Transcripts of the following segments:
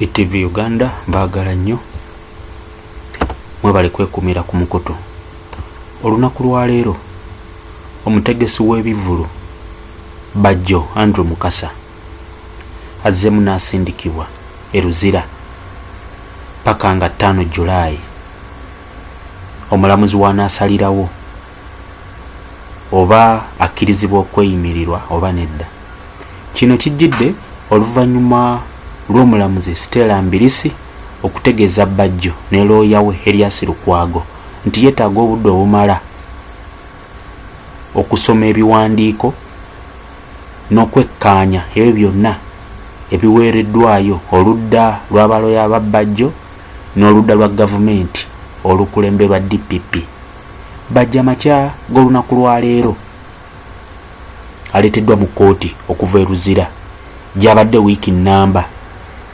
TV Uganda baagala nnyo mwebale kwekumira ku mukutu. Olunaku lwa leero omutegesi w'ebivvulu Bajjo Andrew Mukasa azzemu n'asindikibwa e Luzira paka nga 5 Julayi. Omulamuzi w'anaasalirawo oba akkirizibwa okweyimirirwa oba nedda. Kino kijjidde oluvannyuma lw'omulamuzi Stella Mbirisi okutegeeza Bajjo ne looya we Elias Lukwago nti yeetaaga obudde obumala okusoma ebiwandiiko n'okwekkaanya ebyo byonna ebiweereddwayo oludda lw'abaloya ba Bajjo n'oludda lwa gavumenti olukulemberwa DPP. Bajja makya g'olunaku lwa leero aleeteddwa mu kkooti okuva e Luzira gy'abadde wiiki nnamba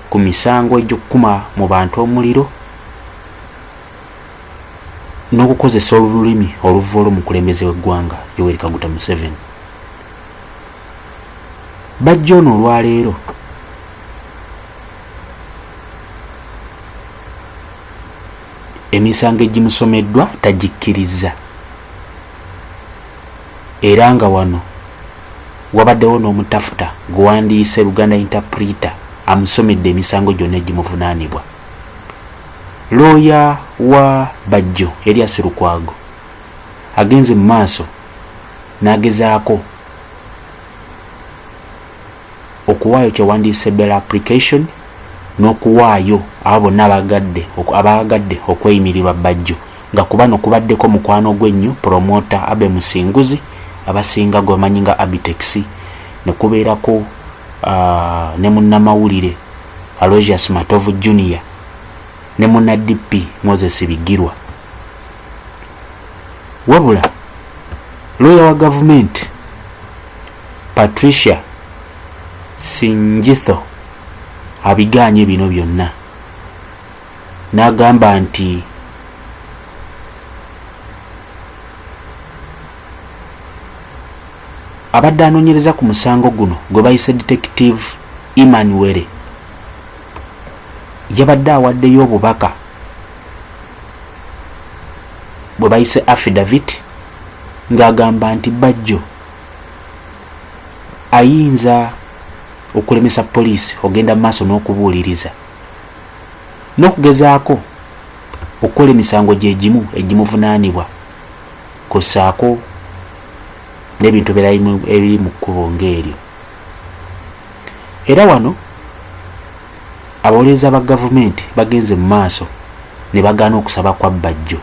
ku misango egy'okkuma mu bantu omuliro n'okukozesa olulimi oluva olw'omukulembeze w'eggwanga Yoweri Kaguta Museveni. Bajjo ono olwaleero emisango egimusomeddwa tagikkiriza, era nga wano wabaddewo n'omutafuta gwewandiise Luganda interpreter amusomedde emisango gyonna egimuvunaanibwa. Looya wa Bajjo Elias Lukwago agenze mu maaso n'agezaako okuwaayo kyewandiise bail application n'okuwaayo abo bonna abaagadde okweyimirirwa Bajjo, nga ku bano kubaddeko mukwano gw'ennyo promota Abe Musinguzi abasinga gwe bamanyi nga Abitex, ne kubeerako ne munnamawulire Aloysius Matovu Junior ne munna DP Moses Bigirwa. Wabula looya wa gavumenti Patricia Sinjitho abigaanye bino byonna n'agamba nti abadde anoonyereza ku musango guno gwe bayise Detective Emmanuel yabadde awaddeyo obubaka bwe bayise affidavit ng'agamba nti Bajjo ayinza okulemesa poliisi ogenda maaso n'okubuuliriza n'okugezaako okukola emisango gye gimu egimuvunaanibwa kussaako n'ebintu ebiri mu kkubo ng'eryo. Era wano abawolereza ba gavumenti bagenze mu maaso ne bagaana okusaba kwa Bajjo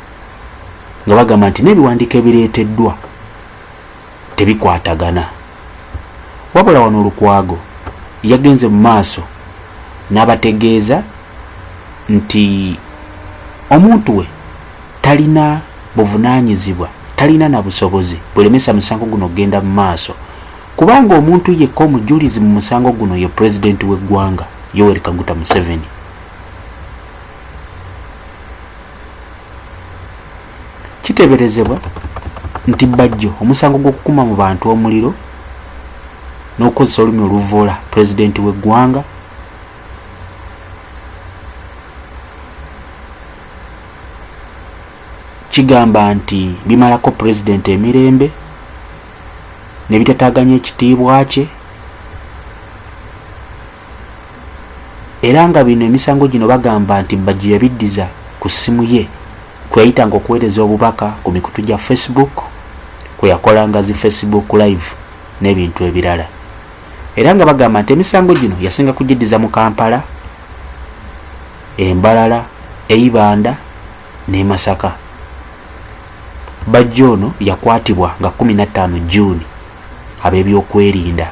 nga bagamba nti n'ebiwandiiko ebireeteddwa tebikwatagana. Wabula wano Lukwago yagenze mu maaso n'abategeeza nti omuntu we talina buvunaanyizibwa, talina na busobozi bulemesa musango guno ogenda mu maaso, kubanga omuntu yekka omujulizi mu musango guno ye pulezidenti w'eggwanga Yoweri Kaguta Museveni. Kiteeberezebwa nti Bajjo omusango gw'okukuma mu bantu omuliro n'okukozesa olulimi oluvoola pulezidenti w'eggwanga kigamba nti bimalako pulezidenti emirembe ne bitataaganya ekitiibwa kye, era nga bino emisango gino bagamba nti Bajjo yabiddiza ku ssimu ye kwe yayitanga okuweereza obubaka ku mikutu gya Facebook, kwe yakolanga zi Facebook live n'ebintu ebirala. Era nga bagamba nti emisango gino yasinga kugiddiza mu Kampala, Embalala, Eibanda ne Masaka. Bajjo ono yakwatibwa nga 15 Juni ab'ebyokwerinda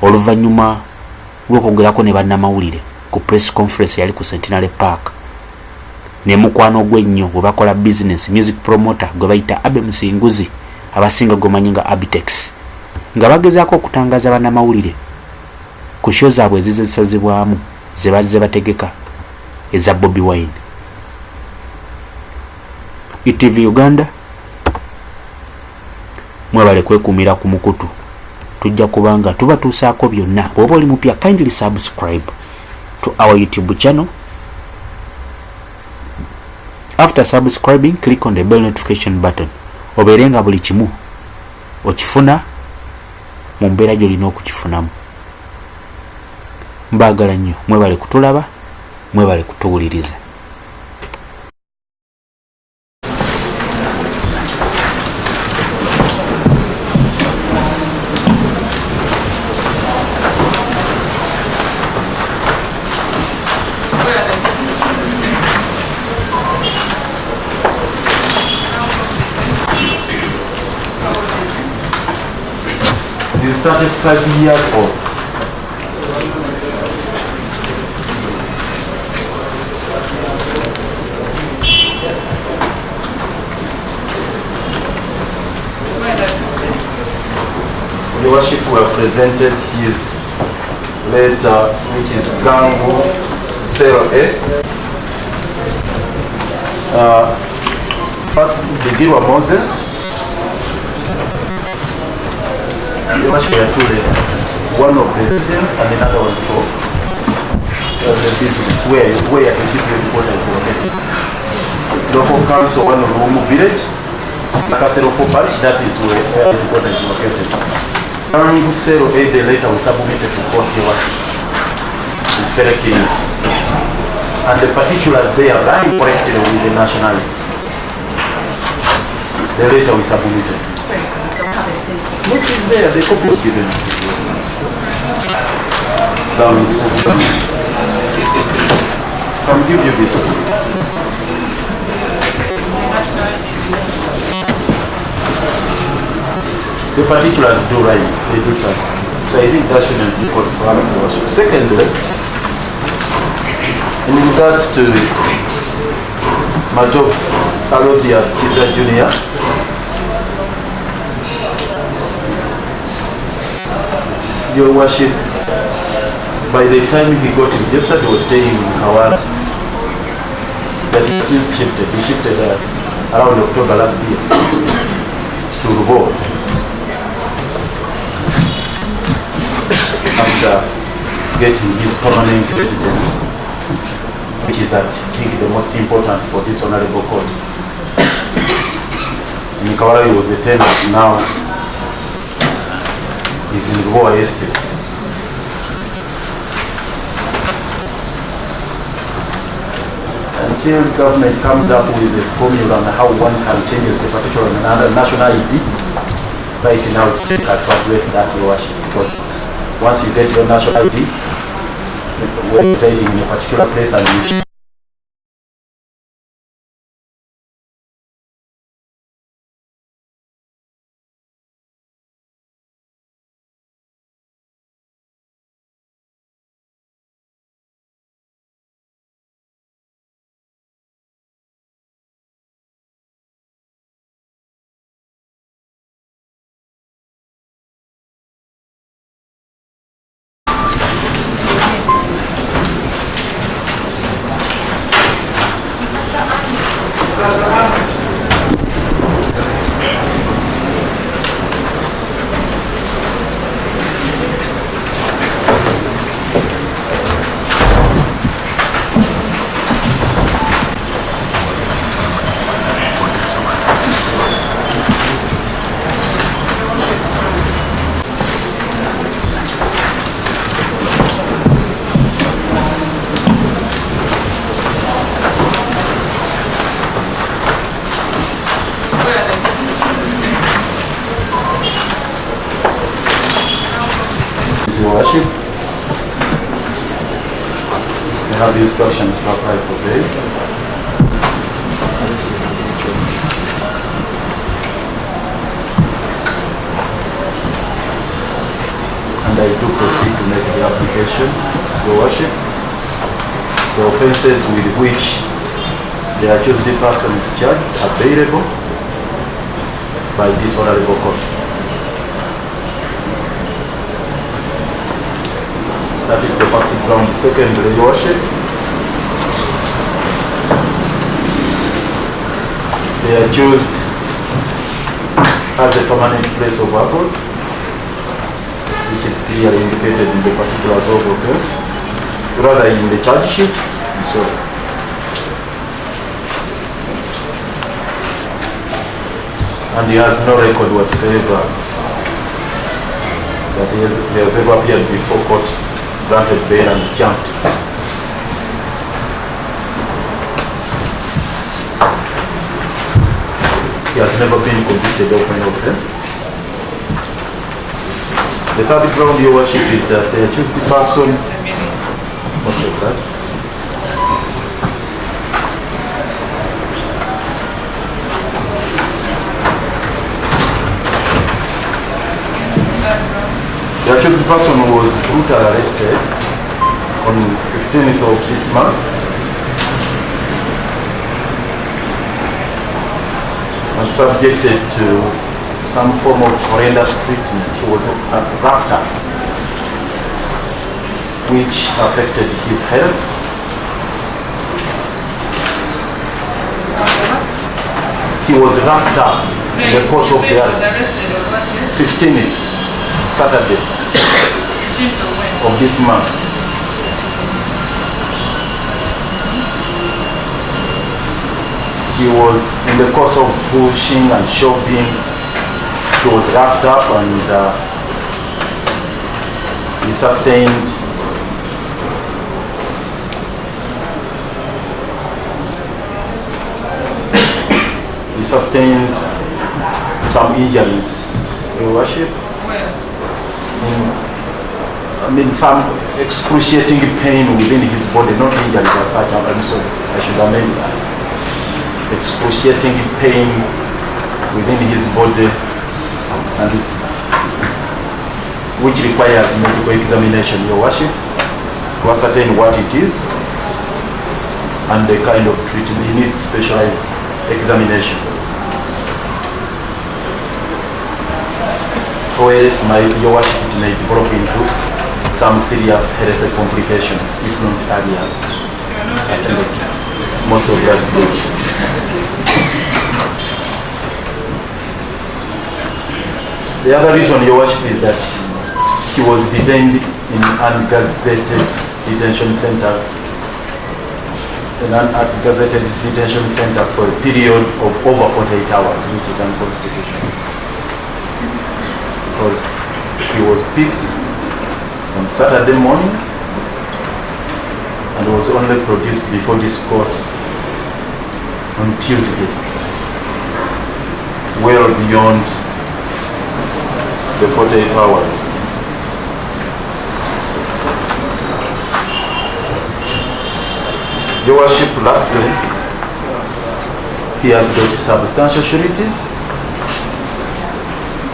oluvannyuma lw'okwogerako ne bannamawulire ku press conference yali ku Centenary Park ne mukwano gw'ennyo bwe bakola business music promoter gwe bayita Abe Musinguzi abasinga gomanyi nga Abitex, nga bagezaako okutangaza bannamawulire ku show zaabwe ezizisazibwamu ze bazze bategeka eza Bobi Wine. TV Uganda mwebale kwekumira ku mukutu, tujja kubanga tubatuusaako byonna. Bw'oba oli mupya kindly subscribe. to our YouTube channel. After subscribing, click on the bell notification button. Oberenga buli kimu okifuna mu mbeera gy'olina okukifunamu. Mbaagala nnyo, mwebale kutulaba, mwebale kutuwuliriza. He's 35 years old. Your worship, we have presented his letter, which is Gangu 0A. First, begin with Moses. Your worship, there are two letters. One of the business and another one for the business, where the headquarters is located. Local council, one of Rumu village. Like I said, for parish, that is where the headquarters is located. Gangu 0A, the letter was submitted to court. Your worship, it's very clear. And the particulars there are right corrected with the nationality. The letter was submitted. This is there, the copy was given. Come give you this. The particulars do right, they do right. So I think that shouldn't be cause for our worship. Secondly, in regards to Bajjo Aloysius Kiza Jr., Your worship, by the time he got registered, he was staying in Kawara. But he since shifted. He shifted around October last year to Rubo. After getting his permanent residence, which is, I think, the most important for this honorable court. In Kawara, he was a tenant. Now he's in Goa Estate. Until government comes up with a formula on how one can change the particular another national ID, right now it's difficult to address that, Your worship, because once you get your national ID, when residing in a particular place and you Your worship, we have the instructions to apply for bail. And I do proceed to make the application, Your worship. The offences with which the accused person is charged are bailable by this honorable court. That is the first ground. Secondly, Your worship, the accused has a permanent place of abode, which is clearly indicated in the particulars of offense. rather in the charge sheet. So, and he has no record whatsoever that he has ever appeared before court, granted bail and jumped. He has never been convicted of any offense. The third ground, Your Worship, is that the accused person, most of that, the accused person was brutally arrested on 15th of this month and subjected to some form of horrendous treatment. He was roughed up, which affected his health. He was roughed up in the course of the arrest. 15th, Saturday of this month. He was in the course of pushing and shoving. He was roughed up and he sustained some injuries, Your Worship. I mean, some excruciating pain within his body, not injuries as such. I'm sorry, I should amend that. Excruciating pain within his body, and which requires medical examination, Your Worship, to ascertain what it is and the kind of treatment. He needs specialized examination. Or else, Your Worship, it may develop into some serious health complications, if not earlier. Most of that age. The other reason, Your Worship, is that he was detained in an ungazetted detention center, for a period of over 48 hours, which is unconstitutional. Because he was picked on Saturday morning and was only produced before this court on Tuesday, well beyond the 48 hours. Your Worship, lastly, he has got substantial sureties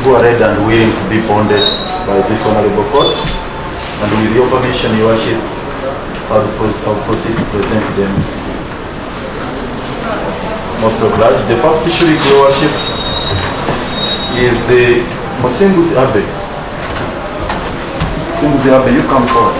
who are ready and willing to be bonded by this honorable court, and with your permission, Your Worship, I'll proceed to present them. Most obliged. The first surety, Your Worship, is Musimbuzi Abe. Musimbuzi Abe, you come forward.